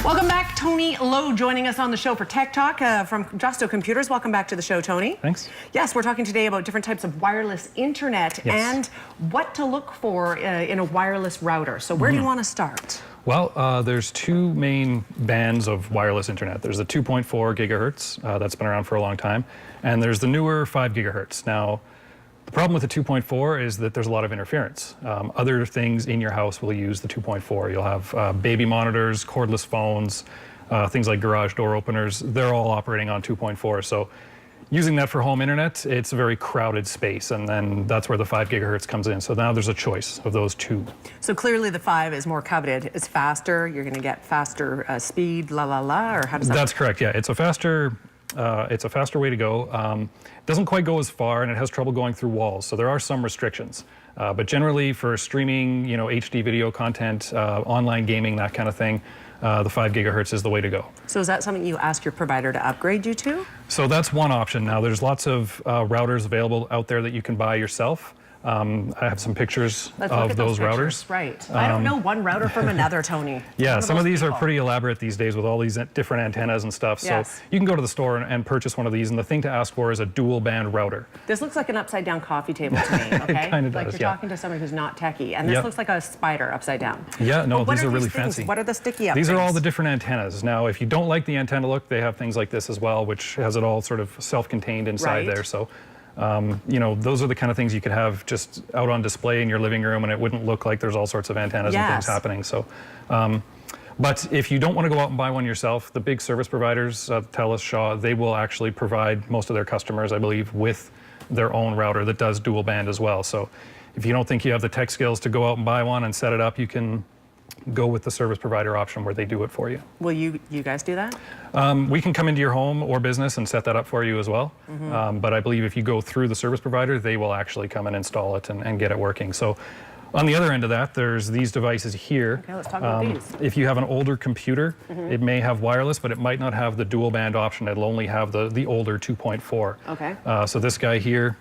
Welcome back, Tony Lowe joining us on the show for Tech Talk from Josto Computers. Welcome back to the show, Tony. Thanks. Yes, we're talking today about different types of wireless internet and what to look for in a wireless router. So where do you want to start? Well, there's two main bands of wireless internet. There's the 2.4 gigahertz, that's been around for a long time, and there's the newer 5 gigahertz. Now, the problem with the 2.4 is that there's a lot of interference. Other things in your house will use the 2.4. You'll have baby monitors, cordless phones, things like garage door openers. They're all operating on 2.4. So using that for home internet, it's a very crowded space, and then that's where the 5 gigahertz comes in. So now there's a choice of those two. So clearly the 5 is more coveted. It's faster. You're going to get faster speed, or how does that That's correct, yeah. It's a faster way to go. Doesn't quite go as far, and it has trouble going through walls, so there are some restrictions. But generally, for streaming, HD video content, online gaming, that kind of thing, the 5 gigahertz is the way to go. So is that something you ask your provider to upgrade you to? So that's one option. Now, there's lots of routers available out there that you can buy yourself. I have some pictures of those routers. Right. I don't know one router from another, Tony. Yeah, some of these are pretty elaborate these days with all these different antennas and stuff. Yes. So you can go to the store and purchase one of these, and the thing to ask for is a dual band router. This looks like an upside down coffee table to me, okay? It kind of does, like you're talking to someone who's not techie, and this looks like a spider upside down. Yeah, no, these are really fancy. What are the sticky up These things? are all the different antennas. Now, if you don't like the antenna look, they have things like this as well, which has it all sort of self-contained inside there. So those are the kind of things you could have just out on display in your living room, and it wouldn't look like there's all sorts of antennas and things happening. So, but if you don't want to go out and buy one yourself, the big service providers, TELUS, Shaw, they will actually provide most of their customers, I believe, with their own router that does dual band as well. So if you don't think you have the tech skills to go out and buy one and set it up, you can go with the service provider option where they do it for you. Will you guys do that? We can come into your home or business and set that up for you as well. But I believe if you go through the service provider, they will actually come and install it and get it working. So on the other end of that, there's these devices here. Okay, let's talk about these. If you have an older computer, it may have wireless, but it might not have the dual band option. It'll only have the older 2.4. Okay. So this guy here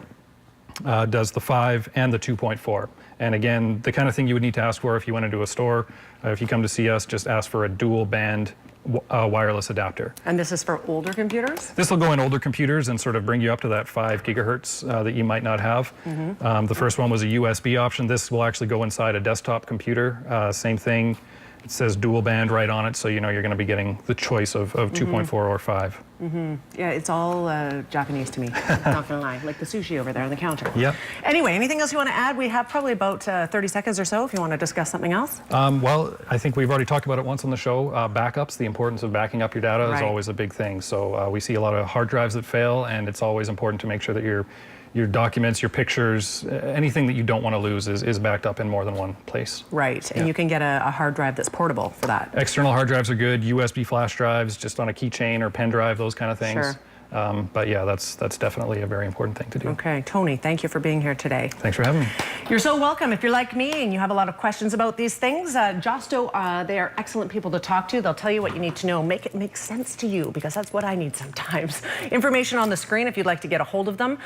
does the 5 and the 2.4. And again, the kind of thing you would need to ask for if you went into a store, if you come to see us, just ask for a dual band wireless adapter. And this is for older computers? This will go in older computers and sort of bring you up to that 5 gigahertz that you might not have. The first one was a USB option. This will actually go inside a desktop computer. Same thing. It says dual band right on it, so you're going to be getting the choice of 2.4 or 5. Yeah, it's all Japanese to me, not gonna lie, like the sushi over there on the counter. Yep. Anyway, anything else you want to add? We have probably about 30 seconds or so if you want to discuss something else. Well, I think we've already talked about it once on the show. Backups, the importance of backing up your data is always a big thing. So we see a lot of hard drives that fail, and it's always important to make sure that your documents, your pictures, anything that you don't want to lose is backed up in more than one place. Right, and you can get a hard drive that's portable for that. External hard drives are good, USB flash drives, just on a keychain or pen drive, those kind of things. Sure. But yeah, that's definitely a very important thing to do. Okay, Tony, thank you for being here today. Thanks for having me. You're so welcome. If you're like me and you have a lot of questions about these things, Josto, they are excellent people to talk to. They'll tell you what you need to know, make it make sense to you, because that's what I need sometimes. Information on the screen if you'd like to get a hold of them.